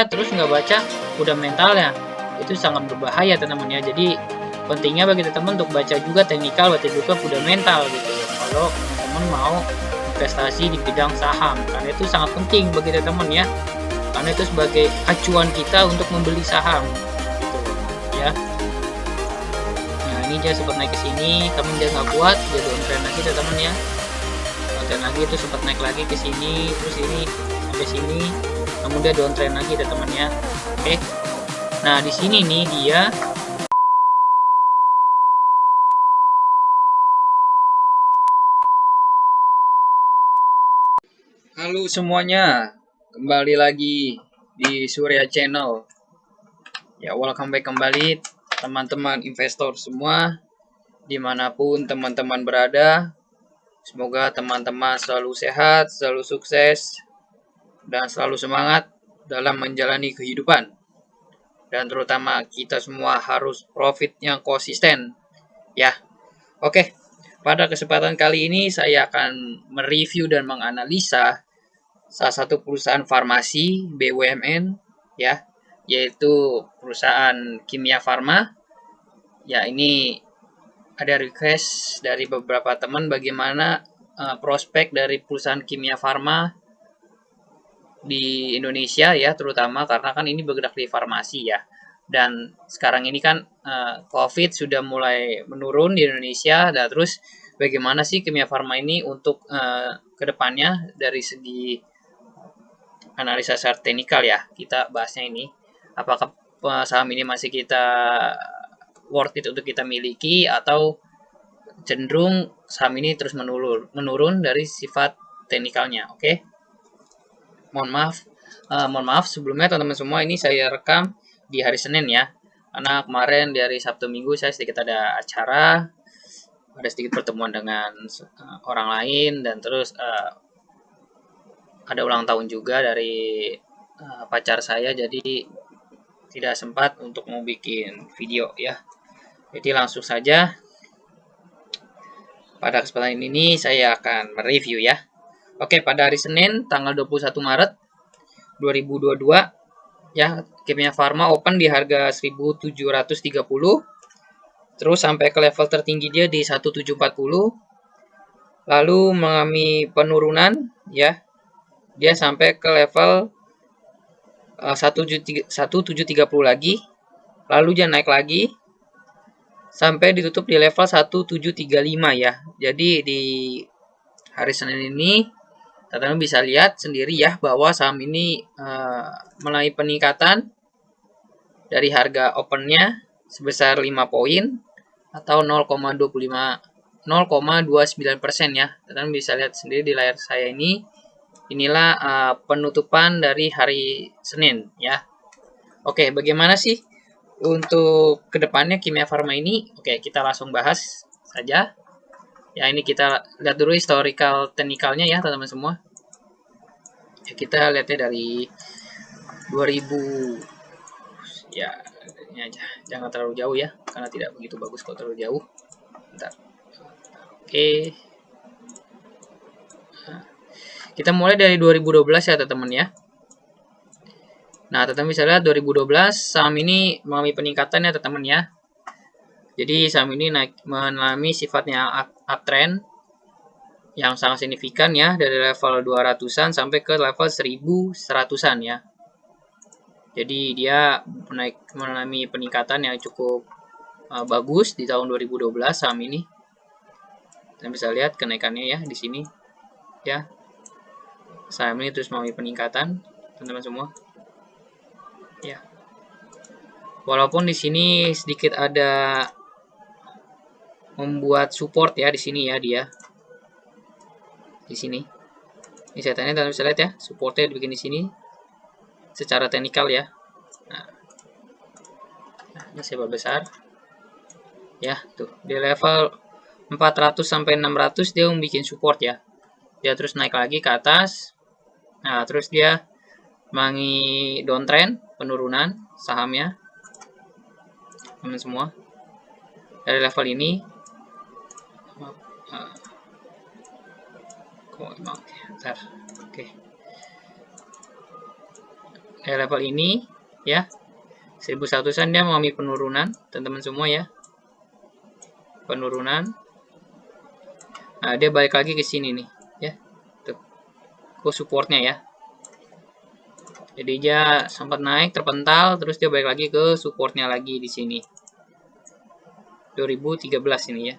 terus nggak baca fundamentalnya, itu sangat berbahaya teman-teman ya. Jadi pentingnya bagi teman-teman untuk baca juga teknikal, baca juga fundamental gitu kalau teman-teman mau investasi di bidang saham, karena itu sangat penting bagi teman-teman ya, karena itu sebagai acuan kita untuk membeli saham gitu ya. Nah ini dia sempat naik ke sini, teman dia nggak kuat, dia downtrend lagi teman-teman ya, downtrend lagi itu sempat naik lagi ke sini, terus ini sampai sini, kemudian downtrend lagi teman-teman ya. Oke, nah di sini nih dia halo semuanya, kembali lagi di Surya Channel. Ya, welcome back kembali teman-teman investor semua, dimanapun teman-teman berada. Semoga teman-teman selalu sehat, selalu sukses, dan selalu semangat dalam menjalani kehidupan. Dan terutama kita semua harus profit yang konsisten. Ya, oke. Pada kesempatan kali ini saya akan mereview dan menganalisa salah satu perusahaan farmasi BUMN ya, yaitu perusahaan Kimia Farma. Ya, ini ada request dari beberapa teman bagaimana prospek dari perusahaan Kimia Farma di Indonesia ya, terutama karena kan ini bergerak di farmasi ya. Dan sekarang ini kan COVID sudah mulai menurun di Indonesia. Dan terus bagaimana sih Kimia Farma ini untuk kedepannya dari segi analisa secara teknikal ya, kita bahasnya ini. Apakah saham ini masih kita worth it untuk kita miliki, atau cenderung saham ini terus menurun dari sifat teknikalnya. Oke. Mohon maaf sebelumnya teman-teman semua, ini saya rekam di hari Senin ya, karena kemarin di hari Sabtu Minggu saya sedikit ada acara, ada sedikit pertemuan dengan orang lain, dan terus ada ulang tahun juga dari pacar saya, jadi tidak sempat untuk mau bikin video ya. Jadi langsung saja pada kesempatan ini saya akan mereview ya. Oke, pada hari Senin tanggal 21 Maret 2022 ya, Kimia Farma open di harga 1730, terus sampai ke level tertinggi dia di 1740, lalu mengalami penurunan ya, dia sampai ke level 1730 lagi, lalu dia naik lagi sampai ditutup di level 1735 ya. Jadi di hari Senin ini teman-teman bisa lihat sendiri ya, bahwa saham ini mulai peningkatan dari harga opennya sebesar 5 poin atau 0,29% ya. Teman-teman bisa lihat sendiri di layar saya ini. Inilah penutupan dari hari Senin ya. Oke, bagaimana sih untuk kedepannya Kimia Farma ini? Oke, kita langsung bahas saja. Ya, ini kita lihat dulu historical teknikalnya ya teman-teman semua. Ya, kita lihatnya dari 2000 ya, ini aja, jangan terlalu jauh ya, karena tidak begitu bagus kalau terlalu jauh. Bentar. Oke. Nah, kita mulai dari 2012 ya teman-teman ya. Nah, teman-teman bisa lihat 2012 saham ini mengalami peningkatan ya teman-teman ya. Jadi saham ini mengalami sifatnya uptrend yang sangat signifikan ya, dari level 200-an sampai ke level 1100-an ya. Jadi dia mengalami peningkatan yang cukup bagus di tahun 2012 saham ini. Kita bisa lihat kenaikannya ya di sini ya. Saham ini terus mengalami peningkatan teman-teman semua. Ya. Walaupun di sini sedikit ada membuat support ya di sini ya dia. Di sini. Ini saya tanya teman-teman bisa lihat ya, supportnya dibikin di sini secara teknikal ya. Nah ini saya besar. Ya, tuh di level 400 sampai 600 dia membuat support ya. Dia terus naik lagi ke atas. Nah, terus dia mengalami downtrend, penurunan sahamnya. Teman semua. Dari level ini Oke. level ini ya 1100-an dia mengalami penurunan teman-teman semua ya, penurunan. Nah dia balik lagi ke sini nih ya, tuh ke supportnya ya. Jadi dia sempat naik terpental, terus dia balik lagi ke supportnya lagi di sini 2013 ini ya.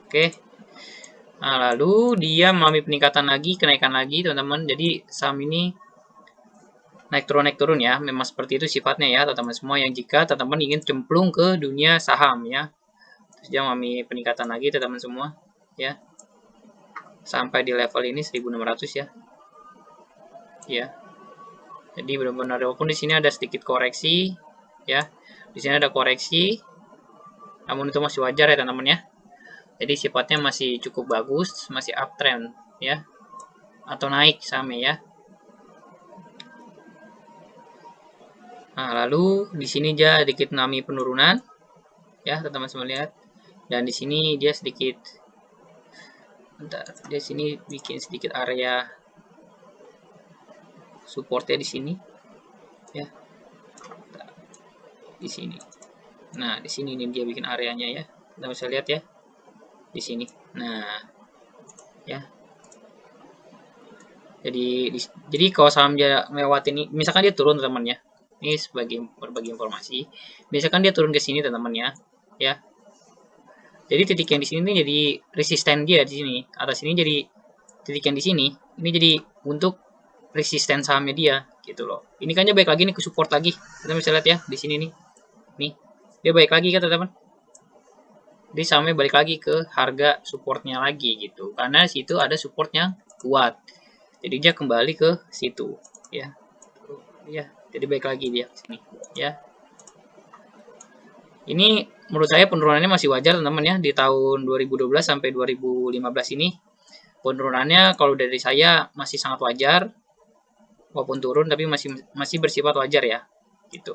Oke. Nah, lalu dia mengalami peningkatan lagi, kenaikan lagi, teman-teman. Jadi saham ini naik turun ya. Memang seperti itu sifatnya ya, teman-teman semua. Yang jika teman-teman ingin cemplung ke dunia saham ya, terus dia mengalami peningkatan lagi, teman-teman semua ya. Sampai di level ini 1600 ya. Ya. Jadi benar-benar walaupun di sini ada sedikit koreksi ya. Di sini ada koreksi. Namun itu masih wajar ya, teman-teman ya. Jadi sifatnya masih cukup bagus, masih uptrend ya, atau naik sahamnya ya. Nah, lalu di sini dia sedikit mengalami penurunan ya, teman-teman semua lihat. Dan di sini dia sedikit, bentar, dia sini bikin sedikit area supportnya di sini ya. Di sini. Nah, di sini nih dia bikin areanya ya. Kita bisa lihat ya. Di sini. Nah, ya. Jadi kalau saham dia melewati ini, misalkan dia turun teman-teman ya. Ini sebagai berbagi informasi. Misalkan dia turun ke sini teman-teman ya. Jadi titik yang di sini nih jadi resisten dia di sini. Atas ini jadi titik yang di sini. Ini jadi untuk resisten sahamnya dia gitu loh. Ini kan dia balik lagi nih ke support lagi. Kita bisa lihat ya di sini nih. Nih, dia balik lagi kan teman-teman. Jadi sahamnya balik lagi ke harga supportnya lagi gitu. Karena situ ada support yang kuat. Jadi dia kembali ke situ ya. Ya, jadi balik lagi dia sini ya. Ini menurut saya penurunannya masih wajar teman-teman ya di tahun 2012 sampai 2015 ini. Penurunannya kalau dari saya masih sangat wajar. Walaupun turun tapi masih bersifat wajar ya. Gitu.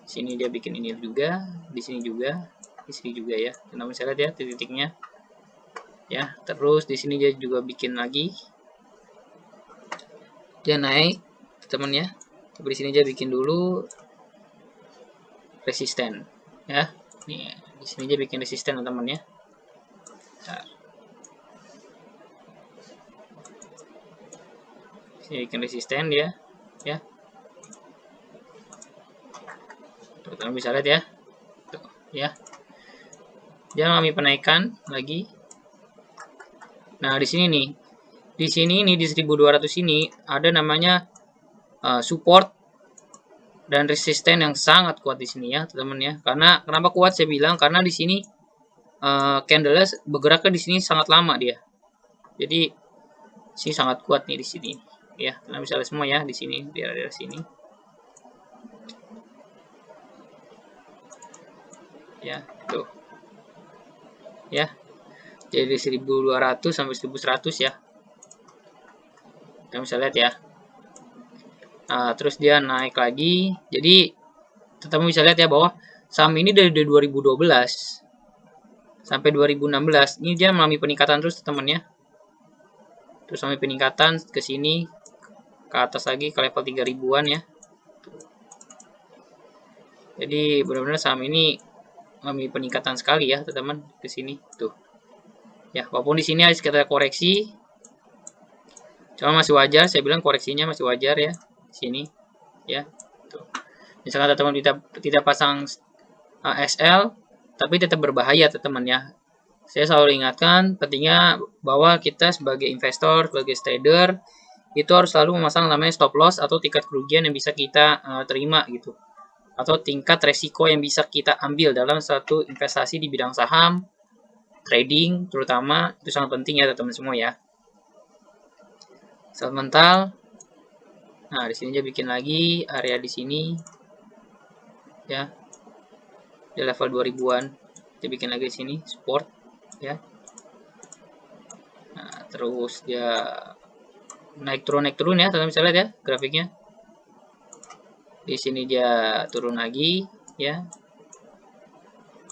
Sini dia bikin ini juga, di sini juga, di sini juga ya. Teman-teman bisa lihat ya titik-titiknya. Ya, terus di sini dia juga bikin lagi. Dia naik, teman ya. Tapi di sini dia bikin dulu resisten, ya. Nih, di sini dia bikin resisten, teman ya. Bentar. Sini bikin resisten dia, ya. Teman-teman bisa lihat ya. Tuh, ya. Dia mengalami penaikan lagi. Nah, di sini nih. Di sini nih di 1200 ini ada namanya support dan resisten yang sangat kuat di sini ya, teman-teman ya. Karena kenapa kuat saya bilang karena di sini candle-nya bergeraknya di sini sangat lama dia. Jadi sini sangat kuat nih di sini. Ya, kalian bisa lihat semua ya di sini, di daerah sini. Ya, tuh. Ya. Jadi 1200 sampai 1100 ya. Kalian bisa lihat ya. Nah, terus dia naik lagi. Jadi tetap bisa lihat ya bahwa saham ini dari 2012 sampai 2016 ini dia mengalami peningkatan terus teman ya. Terus sampai peningkatan ke sini ke atas lagi ke level 3000-an ya. Jadi benar-benar saham ini mengalami peningkatan sekali ya, teman-teman, ke sini tuh. Ya, walaupun di sini ada sekitar koreksi. Cuma masih wajar, saya bilang koreksinya masih wajar ya di sini ya. Tuh. Misalkan teman-teman tidak pasang SL tapi tetap berbahaya teman-teman ya. Saya selalu ingatkan pentingnya bahwa kita sebagai investor, sebagai trader itu harus selalu memasang namanya stop loss atau tingkat kerugian yang bisa kita terima gitu. Atau tingkat resiko yang bisa kita ambil dalam satu investasi di bidang saham, trading terutama itu sangat penting ya teman-teman semua ya. Saat mental. Nah, di sini dia bikin lagi area di sini. Ya. Di level 2000-an. Dia bikin lagi di sini support ya. Nah, terus dia naik turun ya, teman-teman bisa lihat ya grafiknya. Di sini dia turun lagi ya.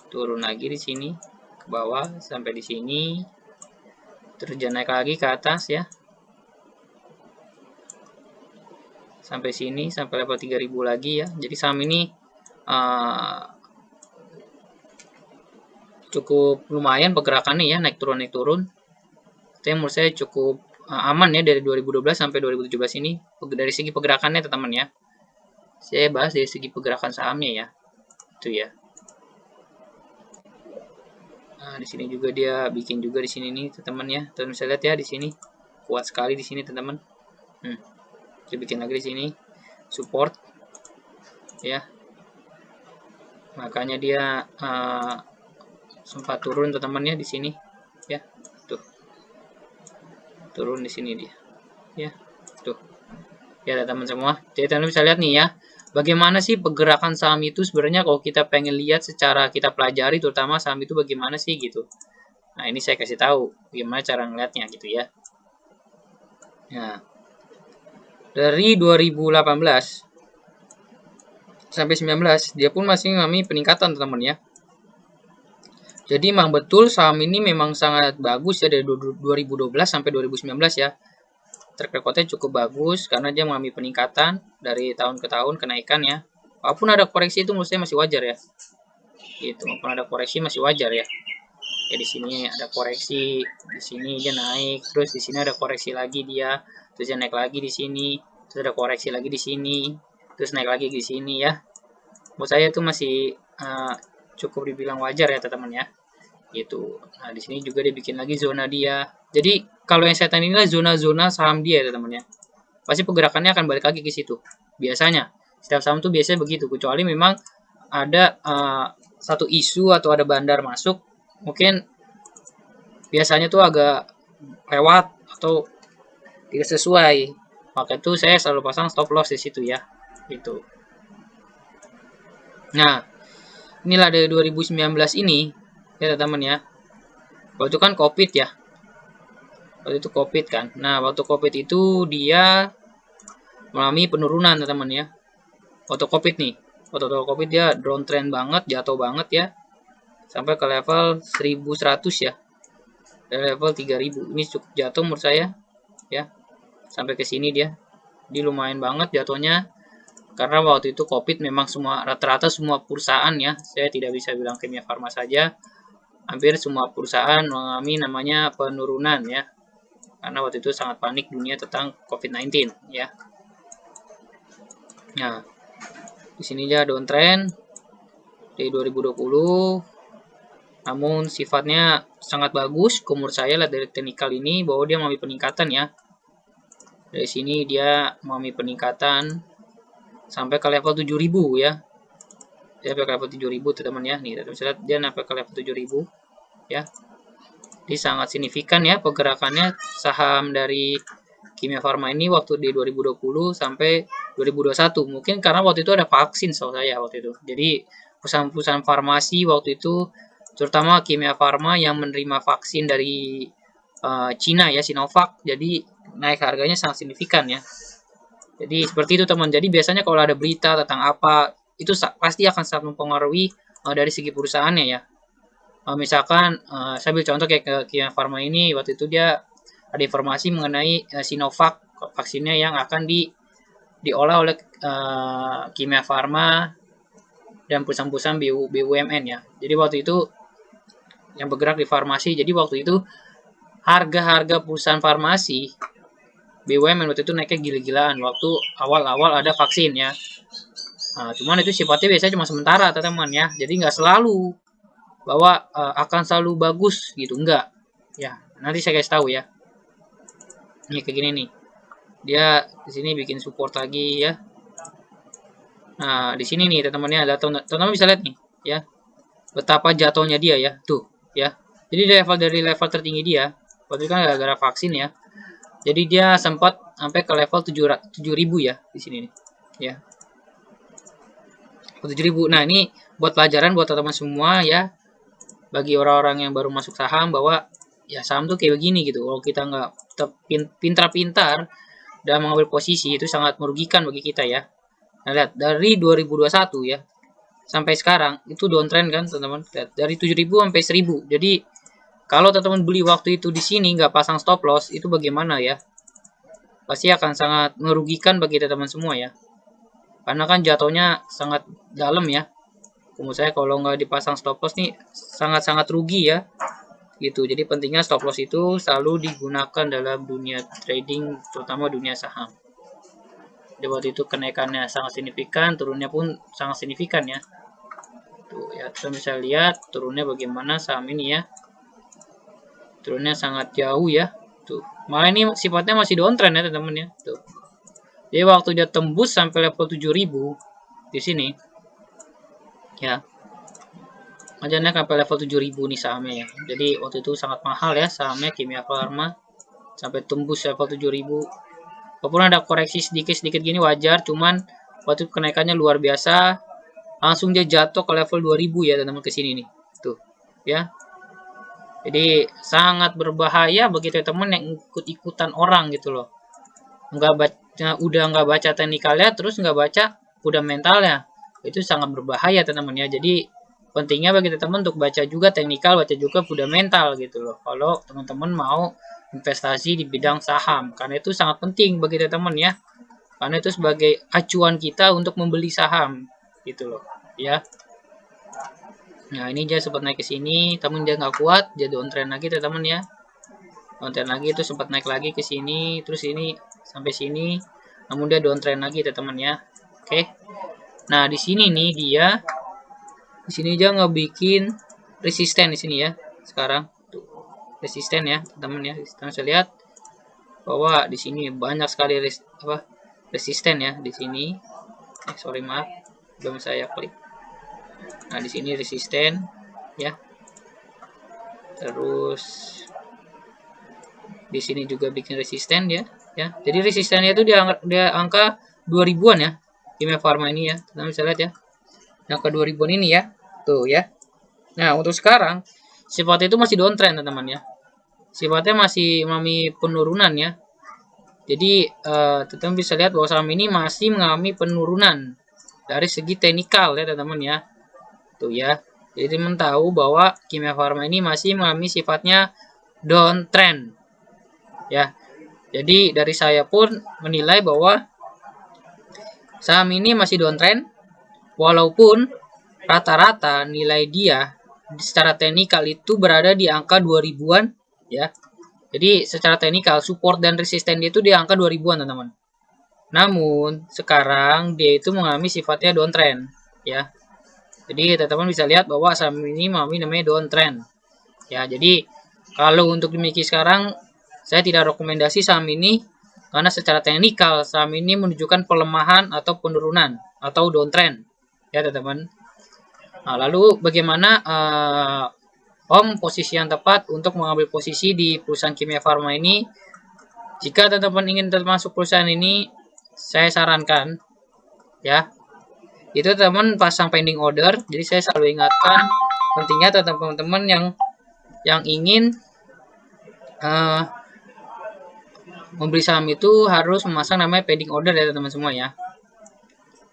Turun lagi di sini ke bawah sampai di sini. Terus dia naik lagi ke atas ya. sampai sini, sampai level 3000 lagi ya. Jadi saham ini cukup lumayan pergerakannya ya, naik turun. Itu yang menurut saya cukup aman ya dari 2012 sampai 2017 ini dari segi pergerakannya teman-teman ya. Saya bahas dari segi pergerakan sahamnya ya. Itu ya. Nah, di sini juga dia bikin juga di sini nih teman-teman ya. Teman bisa lihat ya di sini. Kuat sekali di sini teman-teman. Dia bikin lagi di sini support ya. Makanya dia sempat turun teman-teman ya di sini ya. Tuh. Turun di sini dia. Ya. Tuh. Ya teman-teman semua. Jadi teman-teman bisa lihat nih ya. Bagaimana sih pergerakan saham itu sebenarnya kalau kita pengen lihat secara kita pelajari terutama saham itu bagaimana sih gitu. Nah, ini saya kasih tahu gimana cara ngeliatnya gitu ya. Nah, dari 2018 sampai 19 dia pun masih mengalami peningkatan teman-teman ya. Jadi memang betul saham ini memang sangat bagus ya dari 2012 sampai 2019 ya. Track recordnya cukup bagus karena dia mengalami peningkatan dari tahun ke tahun kenaikan ya. Walaupun ada koreksi itu menurut saya masih wajar ya. Gitu, walaupun ada koreksi masih wajar ya. Ya di sini ada koreksi, di sini dia naik, terus di sini ada koreksi lagi dia, terus dia naik lagi di sini, terus ada koreksi lagi di sini, terus naik lagi di sini ya. Menurut saya itu masih cukup dibilang wajar ya teman-teman ya. Gitu. Nah, di sini juga dia bikin lagi zona dia. Jadi, kalau yang saya tanya inilah zona-zona saham dia ya, teman-teman ya. Pasti pergerakannya akan balik lagi ke situ. Biasanya, setiap saham tuh biasanya begitu. Kecuali memang ada satu isu atau ada bandar masuk, mungkin biasanya tuh agak lewat atau tidak sesuai. Maka itu saya selalu pasang stop loss di situ ya. Gitu. Nah, inilah dari 2019 ini ya teman-teman ya. Waktu itu kan COVID ya. Waktu itu COVID kan. Nah, waktu COVID itu dia mengalami penurunan teman-teman ya. Waktu COVID nih. Waktu COVID dia down trend banget, jatuh banget ya. Sampai ke level 1100 ya. Dari level 3000. Ini cukup jatuh menurut saya ya. Sampai ke sini dia. Dia lumayan banget jatuhnya. Karena waktu itu COVID memang semua rata-rata semua perusahaan ya. Saya tidak bisa bilang Kimia Farma saja. Hampir semua perusahaan mengalami namanya penurunan ya. Karena waktu itu sangat panik dunia tentang COVID-19 ya. Nah, di sini dia downtrend di 2020. Namun sifatnya sangat bagus menurut saya lihat dari teknikal ini bahwa dia mengalami peningkatan ya. Dari sini dia mengalami peningkatan sampai ke level 7000 ya. Dia sampai ke level 7000 teman-teman ya. Nih, teman-teman lihat dia sampai ke level 7000 ya. Ini sangat signifikan ya pergerakannya saham dari Kimia Farma ini waktu di 2020 sampai 2021. Mungkin karena waktu itu ada vaksin setahu saya waktu itu. Jadi perusahaan-perusahaan farmasi waktu itu terutama Kimia Farma yang menerima vaksin dari Cina ya, Sinovac. Jadi naik harganya sangat signifikan ya. Jadi seperti itu teman. Jadi biasanya kalau ada berita tentang apa itu pasti akan sangat mempengaruhi dari segi perusahaannya ya. Misalkan saya ambil contoh kayak ke Kimia Farma ini waktu itu dia ada informasi mengenai Sinovac vaksinnya yang akan diolah oleh Kimia Farma dan perusahaan-perusahaan BUMN ya. Jadi waktu itu yang bergerak di farmasi. Jadi waktu itu harga-harga perusahaan farmasi BUMN waktu itu naiknya gila-gilaan waktu awal-awal ada vaksin ya. Nah, cuman itu sifatnya biasanya cuma sementara teman-teman ya. Jadi nggak selalu bahwa akan selalu bagus gitu, enggak ya. Nanti saya kasih tahu ya. Ini kayak gini nih, dia di sini bikin support lagi ya. Nah di sini nih teman-teman ya, teman-teman bisa lihat nih ya betapa jatuhnya dia ya tuh ya. Jadi dari level tertinggi dia waktu itu kan gara-gara vaksin ya. Jadi dia sempat sampai ke level 7000 ya di sini nih ya. 7000. Nah ini buat pelajaran buat teman-teman semua ya. Bagi orang-orang yang baru masuk saham bahwa ya saham tuh kayak begini gitu. Kalau kita nggak pintar-pintar dalam mengambil posisi itu sangat merugikan bagi kita ya. Nah lihat dari 2021 ya sampai sekarang itu downtrend kan teman-teman. Dari 7000 sampai 1000. Jadi kalau teman-teman beli waktu itu di sini nggak pasang stop loss itu bagaimana ya? pasti akan sangat merugikan bagi teman-teman semua ya. Karena kan jatuhnya sangat dalam ya. Menurut saya kalau nggak dipasang stop loss nih sangat-sangat rugi ya. Gitu. Jadi pentingnya stop loss itu selalu digunakan dalam dunia trading, terutama dunia saham. Jadi waktu itu kenaikannya sangat signifikan, turunnya pun sangat signifikan ya. Tuh ya, kita bisa lihat turunnya bagaimana saham ini ya. Turunnya sangat jauh ya. Tuh. Malah ini sifatnya masih downtrend ya teman-teman ya. Tuh. Jadi waktu dia tembus sampai level 7000 di sini ya. Aja naik sampai level 7000 nih sahamnya ya. Jadi waktu itu sangat mahal ya sahamnya Kimia Farma sampai tembus level 7000. Walaupun ada koreksi sedikit-sedikit gini wajar, cuman waktu kenaikannya luar biasa, langsung dia jatuh ke level 2000 ya teman-teman ke sini nih. Tuh, ya. Jadi sangat berbahaya bagi teman-teman yang ikut-ikutan orang gitu loh. Udah nggak baca teknikalnya, terus nggak baca udah mentalnya. Itu sangat berbahaya teman-teman ya. Jadi pentingnya bagi teman-teman untuk baca juga teknikal, baca juga fundamental gitu loh. Kalau teman-teman mau investasi di bidang saham, karena itu sangat penting bagi teman-teman ya, karena itu sebagai acuan kita untuk membeli saham gitu loh ya. Nah ini dia sempat naik ke sini, teman dia nggak kuat, dia downtrend lagi teman-teman ya, downtrend lagi itu sempat naik lagi ke sini, terus ini sampai sini, namun dia downtrend lagi teman-teman ya. Oke, nah di sini nih dia, di sini dia ngebikin resisten di sini ya sekarang. Resisten ya teman-teman ya, kita bisa lihat bahwa di sini banyak sekali resisten ya di sini. Sorry maaf belum saya klik. Nah di sini resisten ya, terus di sini juga bikin resisten ya. Jadi resistennya itu dia angka 2000-an ya Kimia Farma ini ya, teman bisa lihat ya, angka 2000-an ini ya tuh ya. Nah untuk sekarang sifatnya itu masih downtrend teman-teman ya, sifatnya masih mengalami penurunan ya. Jadi teman-teman bisa lihat bahwa saham ini masih mengalami penurunan dari segi teknikal ya teman-teman ya. Tuh ya. Jadi teman tahu bahwa Kimia Farma ini masih mengalami sifatnya downtrend. Ya. Jadi dari saya pun menilai bahwa saham ini masih downtrend walaupun rata-rata nilai dia secara teknikal itu berada di angka 2000-an ya. Jadi secara teknikal support dan resisten dia itu di angka 2000-an teman-teman. Namun sekarang dia itu mengalami sifatnya downtrend ya. Jadi teman-teman bisa lihat bahwa saham ini mengalami namanya downtrend ya. Jadi kalau untuk dimiliki sekarang saya tidak rekomendasi saham ini, karena secara teknikal saham ini menunjukkan pelemahan atau penurunan atau downtrend ya teman-teman. Nah lalu bagaimana posisi yang tepat untuk mengambil posisi di perusahaan Kimia Farma ini? Jika teman-teman ingin termasuk perusahaan ini, saya sarankan ya, itu teman pasang pending order. Jadi saya selalu ingatkan pentingnya teman-teman yang ingin membeli saham itu harus memasang namanya pending order ya teman-teman semua ya.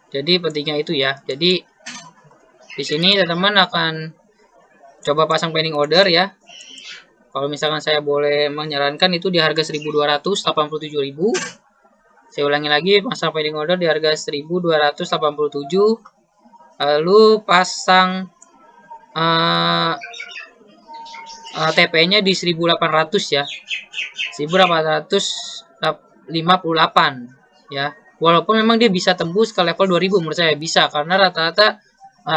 Jadi pentingnya itu ya. Jadi di sini teman-teman akan coba pasang pending order ya. Kalau misalkan saya boleh menyarankan itu di harga 1.287.000. Saya ulangi lagi, pasang pending order di harga 1.287. Lalu pasang TP-nya di 1.800 ya. 1.858 ya. Walaupun memang dia bisa tembus ke level 2000 menurut saya bisa, karena rata-rata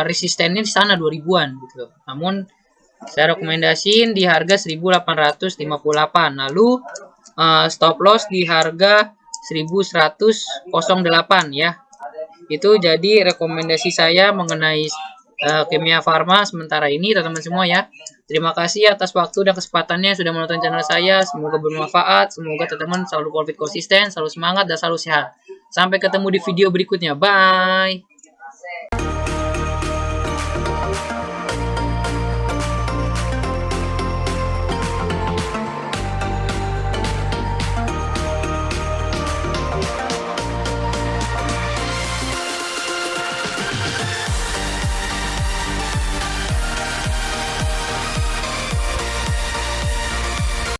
resistennya di sana 2000-an gitu. Namun saya rekomendasiin di harga 1.858. Lalu stop loss di harga 1.108 ya. Itu jadi rekomendasi saya mengenai Kimia Farma sementara ini teman-teman semua ya. Terima kasih atas waktu dan kesempatannya sudah menonton channel saya. Semoga bermanfaat. Semoga teman-teman selalu profit konsisten, selalu semangat dan selalu sehat. Sampai ketemu di video berikutnya. Bye.